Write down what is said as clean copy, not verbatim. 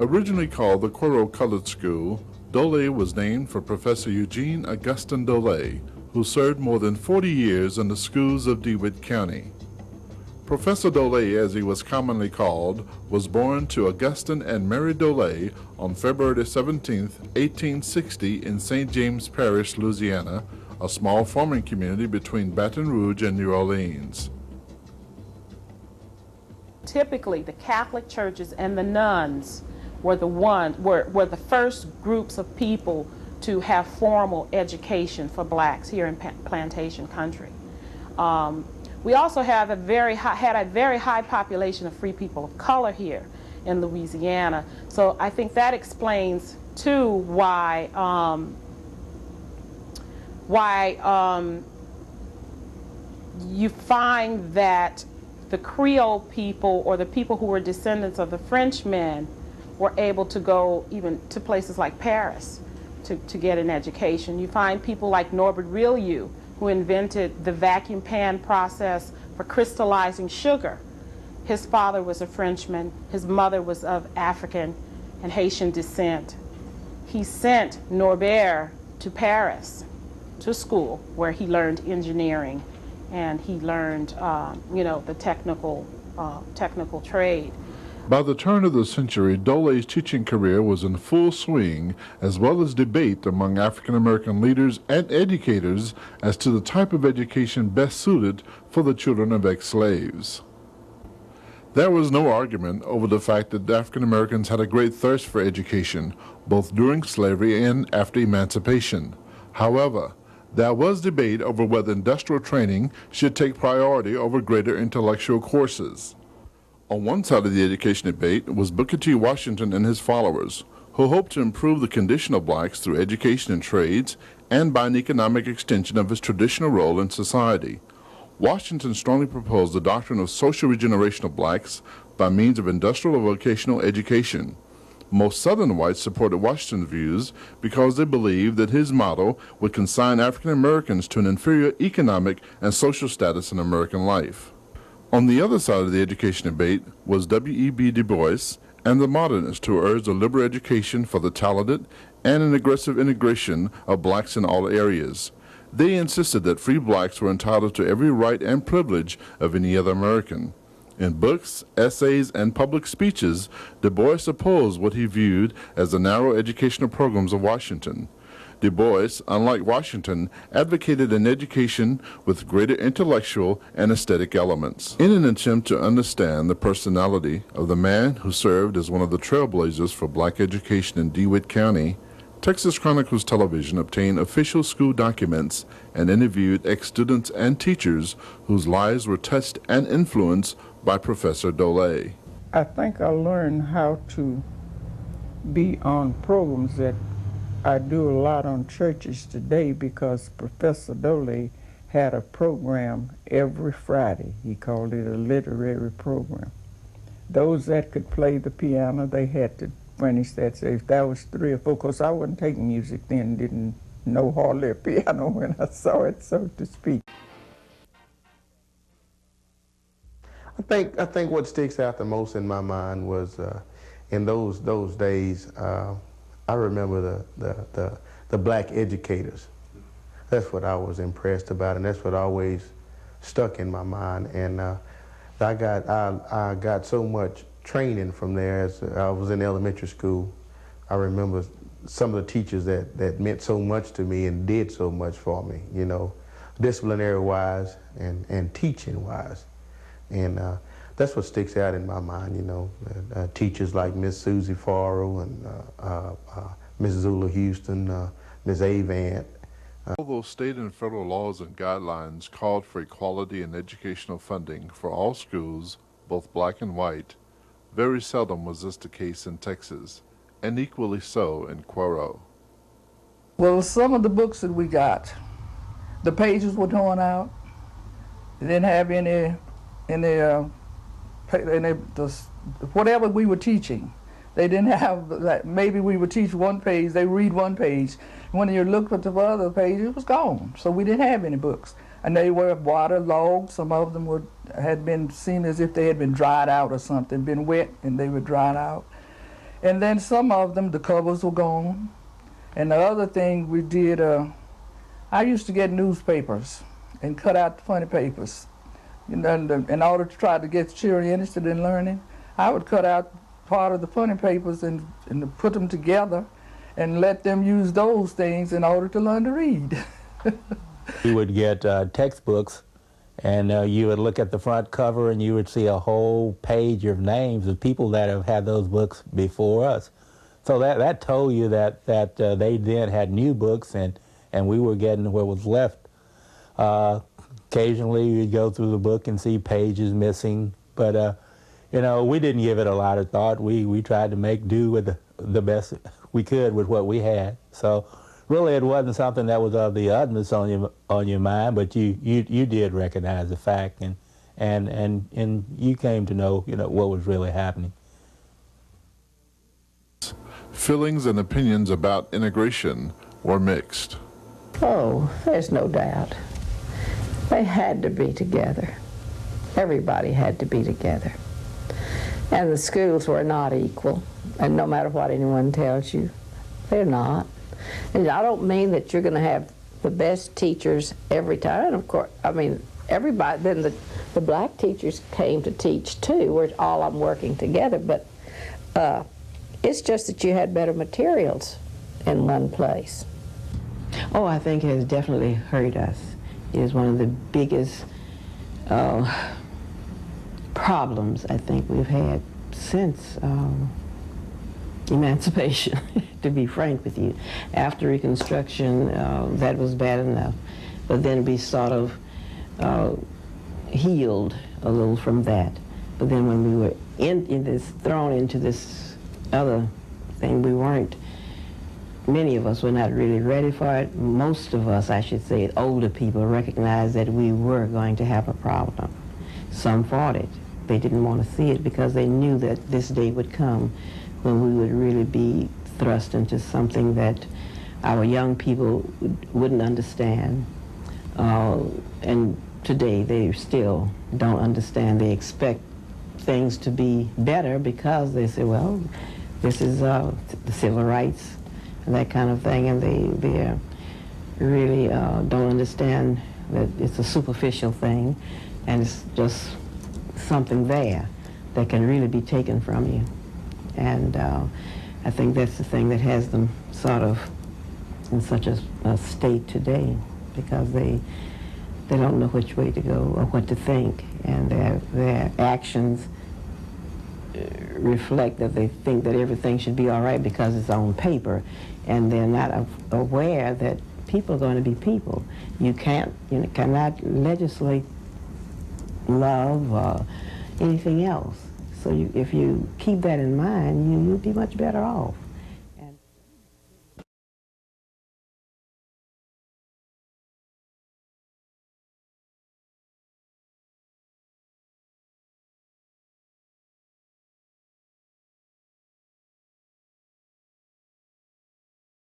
Originally called the Cuero Colored School, Daule was named for Professor Eugene Augustin Daule, who served more than 40 years in the schools of DeWitt County. Professor Daule, as he was commonly called, was born to Augustin and Mary Daule on February 17, 1860 in St. James Parish, Louisiana, a small farming community between Baton Rouge and New Orleans. Typically, the Catholic churches and the nuns were the first groups of people to have formal education for blacks here in plantation country. We also have had a very high population of free people of color here in Louisiana. So I think that explains too why you find that the Creole people, or the people who were descendants of the Frenchmen, were able to go even to places like Paris to get an education. You find people like Norbert Rillieux, who invented the vacuum pan process for crystallizing sugar. His father was a Frenchman, his mother was of African and Haitian descent. He sent Norbert to Paris, to school, where he learned engineering and he learned, the technical trade. By the turn of the century, Daule's teaching career was in full swing, as well as debate among African American leaders and educators as to the type of education best suited for the children of ex-slaves. There was no argument over the fact that African Americans had a great thirst for education, both during slavery and after emancipation. However, there was debate over whether industrial training should take priority over greater intellectual courses. On one side of the education debate was Booker T. Washington and his followers, who hoped to improve the condition of blacks through education and trades and by an economic extension of his traditional role in society. Washington strongly proposed the doctrine of social regeneration of blacks by means of industrial or vocational education. Most Southern whites supported Washington's views because they believed that his model would consign African Americans to an inferior economic and social status in American life. On the other side of the education debate was W.E.B. Du Bois and the modernists, who urged a liberal education for the talented and an aggressive integration of blacks in all areas. They insisted that free blacks were entitled to every right and privilege of any other American. In books, essays, and public speeches, Du Bois opposed what he viewed as the narrow educational programs of Washington. Du Bois, unlike Washington, advocated an education with greater intellectual and aesthetic elements. In an attempt to understand the personality of the man who served as one of the trailblazers for black education in DeWitt County, Texas Chronicles Television obtained official school documents and interviewed ex-students and teachers whose lives were touched and influenced by Professor Daule. I think I learned how to be on programs that I do a lot on churches today because Professor Daule had a program every Friday. He called it a literary program. Those that could play the piano, they had to furnish that. So if that was 3 or 4, because I wasn't taking music then, didn't know hardly a piano when I saw it, so to speak. I think what sticks out the most in my mind was in those days. I remember the black educators. That's what I was impressed about, and that's what always stuck in my mind. And I got so much training from there. As I was in elementary school, I remember some of the teachers that meant so much to me and did so much for me, disciplinary-wise and teaching-wise. And that's what sticks out in my mind, teachers like Miss Susie Farrow and Miss Zula Houston, Miss Avant. Although state and federal laws and guidelines called for equality in educational funding for all schools, both black and white, very seldom was this the case in Texas, and equally so in Cuero. Well, some of the books that we got, the pages were torn out. They didn't have whatever we were teaching. They didn't have that. Maybe we would teach one page, they read one page. When you looked at the other page, it was gone. So we didn't have any books. And they were waterlogged. Some of them had been seen as if they had been dried out or something, been wet and they were dried out. And then some of them, the covers were gone. And the other thing we did, I used to get newspapers and cut out the funny papers. You know, in order to try to get children interested in learning, I would cut out part of the funny papers and put them together and let them use those things in order to learn to read. We would get textbooks, and you would look at the front cover and you would see a whole page of names of people that have had those books before us. So that told you that they then had new books, and we were getting what was left. Occasionally you'd go through the book and see pages missing, but you know, we didn't give it a lot of thought. We tried to make do with the best we could with what we had. So really it wasn't something that was of the utmost on your mind, but you did recognize the fact, and you came to know, you know, what was really happening. Feelings and opinions about integration were mixed. Oh, there's no doubt. They had to be together. Everybody had to be together. And the schools were not equal. And no matter what anyone tells you, they're not. And I don't mean that you're going to have the best teachers every time. And of course, I mean, everybody, then the black teachers came to teach too. We're all of them working together. But it's just that you had better materials in one place. Oh, I think it has definitely hurt us. It is one of the biggest problems I think we've had since emancipation, to be frank with you. After Reconstruction, that was bad enough, but then we sort of healed a little from that. But then when we were thrown into this other thing, we weren't, many of us were not really ready for it. Most of us, I should say, older people, recognized that we were going to have a problem. Some fought it. They didn't want to see it because they knew that this day would come when we would really be thrust into something that our young people wouldn't understand. And today they still don't understand. They expect things to be better because they say, well, this is the civil rights and that kind of thing, and they really don't understand that it's a superficial thing, and it's just something there that can really be taken from you. And I think that's the thing that has them sort of in such a state today, because they don't know which way to go or what to think, and their actions reflect that they think that everything should be all right because it's on paper, and they're not aware that people are going to be people. You cannot legislate love or anything else. So if you keep that in mind, you'll be much better off.